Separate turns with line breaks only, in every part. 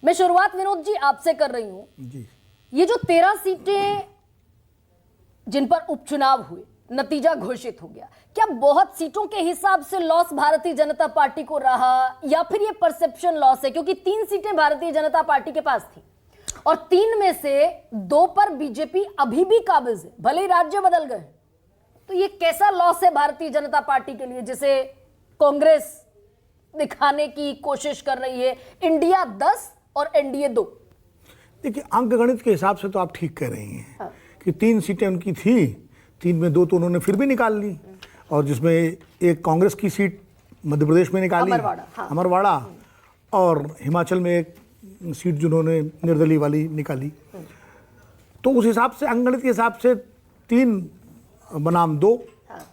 मैं शुरुआत विनोद जी आपसे कर रही हूं
जी।
ये जो 13 सीटें जिन पर उपचुनाव हुए, नतीजा घोषित हो गया, क्या बहुत सीटों के हिसाब से लॉस भारतीय जनता पार्टी को रहा या फिर ये परसेप्शन लॉस है? क्योंकि 3 सीटें भारतीय जनता पार्टी के पास थी और 3 में से 2 पर बीजेपी अभी भी काबिज है, भले ही राज्य बदल गए। तो ये कैसा लॉस है भारतीय जनता पार्टी के लिए, जिसे कांग्रेस दिखाने की कोशिश कर रही है, इंडिया 10 और एनडीए 2?
देखिए, अंकगणित के हिसाब से तो आप ठीक कह रही हैं कि 3 सीटें उनकी थी, 3 में 2 तो उन्होंने फिर भी निकाल ली, और जिसमें एक कांग्रेस की सीट मध्य प्रदेश में निकाली, अमरवाड़ा, और हिमाचल में एक सीट जिन्होंने निर्दलीय वाली निकाली। तो उस हिसाब से, अंकगणित के हिसाब से 3 बनाम 2,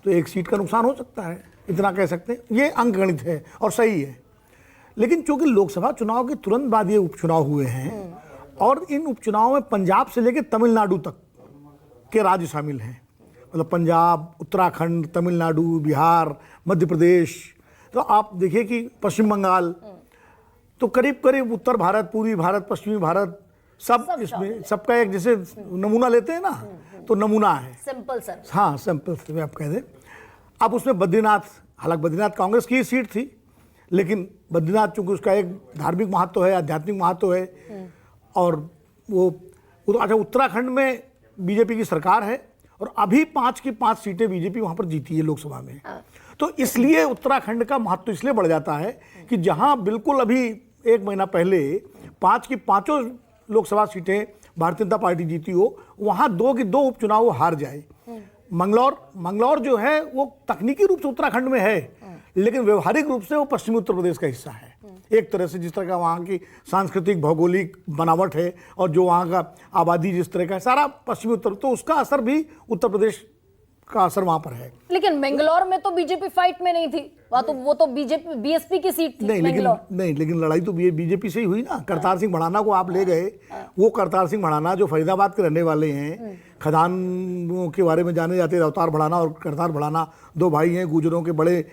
तो 1 सीट का नुकसान हो सकता है, इतना कह सकते हैं। ये अंकगणित है और सही है। लेकिन चूंकि लोकसभा चुनाव के तुरंत बाद ये उपचुनाव हुए हैं और इन उपचुनाव में पंजाब से लेकर तमिलनाडु तक के राज्य शामिल हैं, मतलब पंजाब, उत्तराखंड, तमिलनाडु, बिहार, मध्य प्रदेश, तो आप देखिए कि पश्चिम बंगाल, तो करीब करीब उत्तर भारत, पूर्वी भारत, पश्चिमी भारत, सब इसमें, सबका एक जैसे नमूना लेते हैं ना, तो नमूना है,
सिंपल सर।
हाँ, सिंपल से आप कह दें। अब उसमें बद्रीनाथ, हालांकि बद्रीनाथ कांग्रेस की ही सीट थी, लेकिन बद्रीनाथ चूंकि उसका एक धार्मिक महत्व है, आध्यात्मिक महत्व है, और वो अच्छा, उत्तराखंड में बीजेपी की सरकार है और अभी 5 की 5 सीटें बीजेपी वहां पर जीती है लोकसभा में। तो इसलिए उत्तराखंड का महत्व इसलिए बढ़ जाता है कि जहां बिल्कुल अभी 1 महीना पहले 5 की 5 लोकसभा सीटें भारतीय जनता पार्टी जीती हो, वहां 2 की 2 उपचुनाव हार जाए। मंगलौर जो है वो तकनीकी रूप से उत्तराखंड में है, लेकिन व्यवहारिक रूप से वो पश्चिमी उत्तर प्रदेश का हिस्सा है। एक तरह से जिस तरह का वहाँ की सांस्कृतिक भौगोलिक बनावट है और जो वहाँ का आबादी जिस तरह का है, सारा पश्चिमी उत्तर, तो उसका असर भी उत्तर प्रदेश का असर वहाँ पर है।
लेकिन मंगलौर में तो बीजेपी फाइट में नहीं थी, वहाँ तो वो तो बीजेपी बीएसपी की सीट थी।
लेकिन लड़ाई तो बीजेपी से ही हुई ना। करतार सिंह भड़ाना को आप ले गए, वो करतार सिंह भड़ाना जो फरीदाबाद के रहने वाले हैं, खदानों के बारे में जाने जाते, अवतार भड़ाना और करतार भड़ाना 2 भाई हैं, गुजरों के बड़े,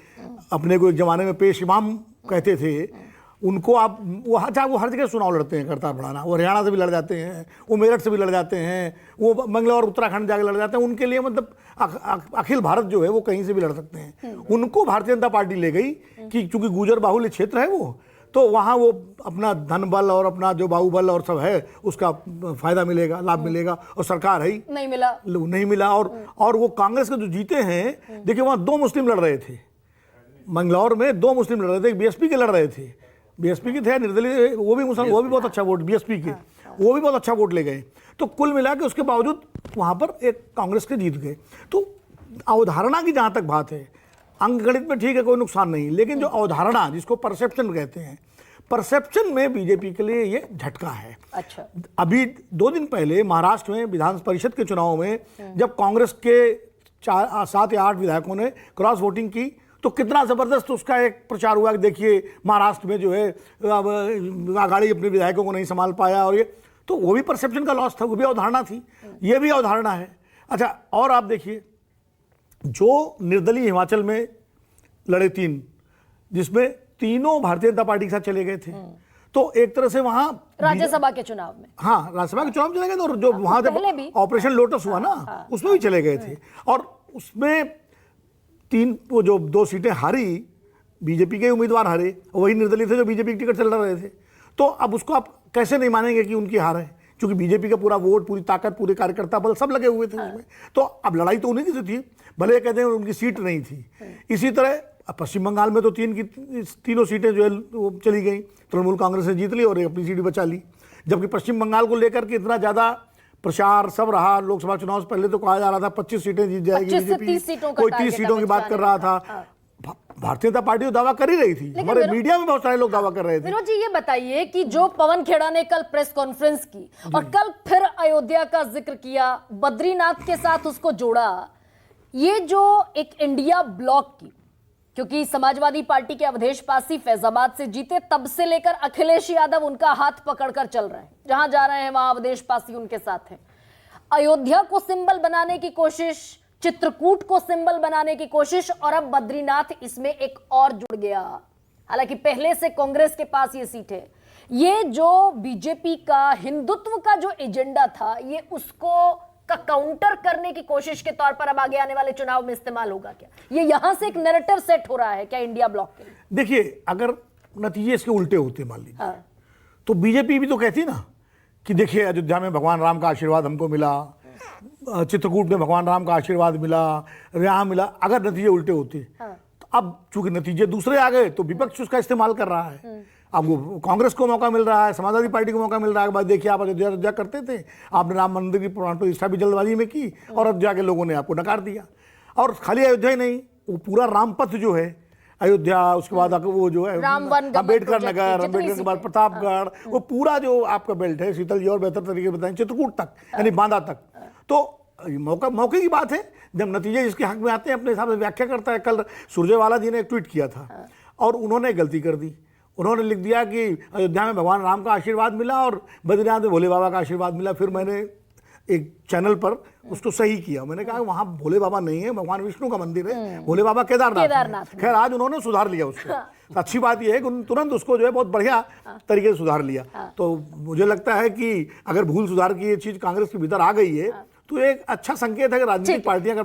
अपने को एक जमाने में पेश इमाम कहते थे। उनको आप वो हर जगह चुनाव लड़ते हैं करतार भड़ाना, वो हरियाणा से भी लड़ जाते हैं, वो मेरठ से भी लड़ जाते हैं, वो मंगलौर उत्तराखंड जाके लड़ जाते हैं। उनके लिए मतलब अखिल भारत जो है वो कहीं से भी लड़ सकते हैं। उनको भारतीय जनता पार्टी ले गई कि चूंकि गुजर बाहुल्य क्षेत्र है वो, तो वहाँ वो अपना धन बल और अपना जो बाहुबल और सब है उसका फायदा मिलेगा, लाभ मिलेगा, और सरकार है ही नहीं मिला। और वो कांग्रेस के जो जीते हैं, देखिए वहाँ 2 मुस्लिम लड़ रहे थे, मंगलौर में 2 मुस्लिम लड़ रहे थे, बीएसपी के लड़ रहे थे, बीएसपी के थे निर्दलीय, वो भी मुसलमान, वो भी बहुत अच्छा वोट, बीएसपी के वो भी बहुत अच्छा वोट ले गए। तो कुल मिला के उसके बावजूद वहाँ पर एक कांग्रेस के जीत गए। तो अवधारणा की जहाँ तक बात है, अंकगणित में ठीक है, कोई नुकसान नहीं, लेकिन जो अवधारणा जिसको परसेप्शन कहते हैं, परसेप्शन में बीजेपी के लिए ये झटका है।
अच्छा,
अभी 2 दिन पहले महाराष्ट्र में विधान परिषद के चुनाव में जब कांग्रेस के 7 या 8 विधायकों ने क्रॉस वोटिंग की, तो कितना जबरदस्त उसका एक प्रचार हुआ कि देखिए महाराष्ट्र में जो है आघाड़ी अपने विधायकों को नहीं संभाल पाया, और ये तो वो भी परसेप्शन का लॉस था, वो भी अवधारणा थी, ये भी अवधारणा है। अच्छा, और आप देखिए जो निर्दलीय हिमाचल में लड़े 3, जिसमें तीनों भारतीय जनता पार्टी के साथ चले गए थे, तो एक तरह से वहां
राज्यसभा के चुनाव में,
हाँ, राज्यसभा के चुनाव में चले गए थे, और जो वहां जब ऑपरेशन लोटस हुआ ना, उसमें भी चले गए थे, और उसमें 3 वो जो 2 सीटें हारी, बीजेपी के उम्मीदवार हारे, वही निर्दलीय थे जो बीजेपी की टिकट से लड़ रहे थे। तो अब उसको आप कैसे नहीं मानेंगे कि उनकी हार है, क्योंकि बीजेपी का पूरा वोट, पूरी ताकत, पूरे कार्यकर्ता बल सब लगे हुए थे उसमें। तो अब लड़ाई तो उन्हीं की से थी, भले कहते हैं उनकी सीट नहीं थी। इसी तरह पश्चिम बंगाल में तो 3 सीटें जो है वो चली गई, तृणमूल कांग्रेस ने जीत ली और एक अपनी सीट बचा ली। जबकि पश्चिम बंगाल को लेकर के इतना ज़्यादा प्रचार सब रहा, लोकसभा चुनाव से पहले तो कहा जा रहा था 25 सीटें जीत जाएगी बीजेपी, कोई 30 सीटों की बात कर रहा था। भारतीय जनता पार्टी तो दावा कर ही रही थी, हमारे मीडिया में बहुत सारे लोग दावा कर रहे थे।
विनोद जी, ये बताइए कि जो पवन खेड़ा ने कल प्रेस कॉन्फ्रेंस की और कल फिर अयोध्या का जिक्र किया, बद्रीनाथ के साथ उसको जोड़ा, ये जो एक इंडिया ब्लॉक की, क्योंकि समाजवादी पार्टी के अवधेश पासी फैजाबाद से जीते, तब से लेकर अखिलेश यादव उनका हाथ पकड़कर चल रहे हैं, जहां जा रहे हैं वहां अवधेश पासी उनके साथ हैं। अयोध्या को सिंबल बनाने की कोशिश, चित्रकूट को सिंबल बनाने की कोशिश, और अब बद्रीनाथ इसमें एक और जुड़ गया। हालांकि पहले से कांग्रेस के पास ये सीट है, ये जो बीजेपी का हिंदुत्व का जो एजेंडा था, ये उसको का काउंटर करने की कोशिश के तौर पर अब आगे आने वाले चुनाव में इस्तेमाल होगा क्या? ये यहां से एक नैरेटिव सेट हो रहा है क्या इंडिया ब्लॉक के लिए?
देखिए, अगर नतीजे इसके उल्टे होते मान लीजिए,
हाँ।
तो बीजेपी भी तो कहती ना कि देखिए अयोध्या में भगवान राम का आशीर्वाद हमको मिला, चित्रकूट में भगवान राम का आशीर्वाद मिला, यहाँ मिला। अगर नतीजे उल्टे होते, तो अब चूंकि नतीजे दूसरे आ गए तो विपक्ष उसका इस्तेमाल कर रहा है। अब वो कांग्रेस को मौका मिल रहा है, समाजवादी पार्टी को मौका मिल रहा है। भाई देखिए, आप अयोध्या करते थे, आपने राम मंदिर की प्राण प्रतिष्ठा भी जल्दबाजी में की और अयोध्या के लोगों ने आपको नकार दिया। और खाली अयोध्या ही नहीं, वो पूरा रामपथ जो है, अयोध्या, उसके बाद वो जो है अम्बेडकर नगर, अम्बेडकर के बाद प्रतापगढ़, वो पूरा जो आपका बेल्ट है, शीतल जी और बेहतर तरीके से बताएं, चित्रकूट तक यानी बांदा तक। तो मौके की बात है, जब नतीजे जिसके हक में आते हैं अपने हिसाब से व्याख्या करता है। कल सुरजेवाला जी ने एक ट्वीट किया था और उन्होंने गलती कर दी। उन्होंने लिख दिया कि अयोध्या में भगवान राम का आशीर्वाद मिला और बद्रीनाथ में भोले बाबा का आशीर्वाद मिला। फिर मैंने एक चैनल पर उसको सही किया, मैंने कहा वहाँ भोले बाबा नहीं है, भगवान विष्णु का मंदिर है, भोले बाबा केदारनाथ। खैर आज उन्होंने सुधार लिया उसको। तो अच्छी बात यह है कि तुरंत उसको जो है बहुत बढ़िया तरीके से सुधार लिया। तो मुझे लगता है कि अगर भूल सुधार की ये चीज़ कांग्रेस के भीतर आ गई है तो एक अच्छा संकेत है कि राजनीतिक पार्टियां